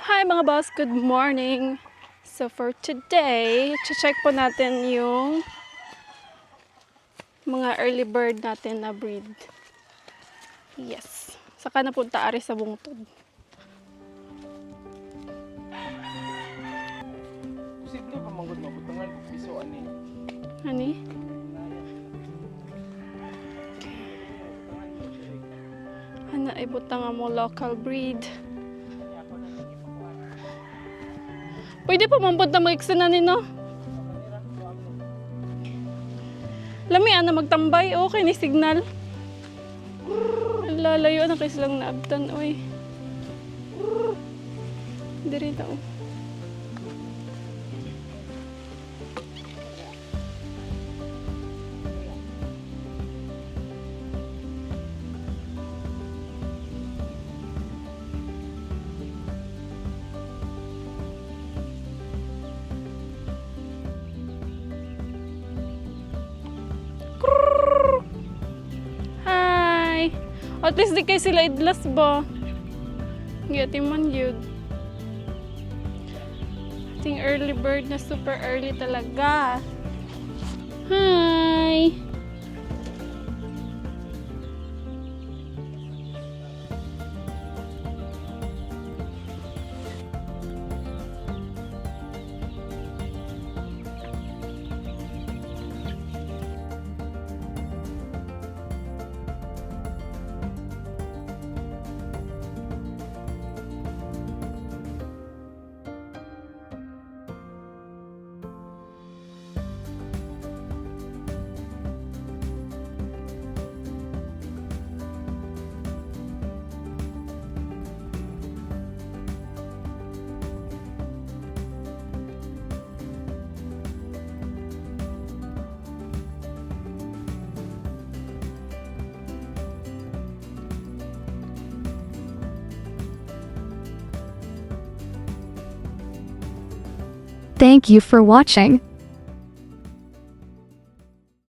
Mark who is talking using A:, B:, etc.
A: Hi mga boss, good morning. So for today, check po natin yung mga early bird natin na breed. Yes. Saka napunta ari sa bungtod.
B: Posible pa manggod mabutangan piso ani.
A: Hani? Ana ay butang mo local breed. Pwede pa mambod na mag-iksanan no? Lami ana magtambay, okay ni signal. Lalayo na kay silang naabtan, oy. Diri ta oh. Hi! At least di kayo sila idlas ba? Gati man yun. Ating early bird na super early talaga. Hi!
C: Thank you for watching.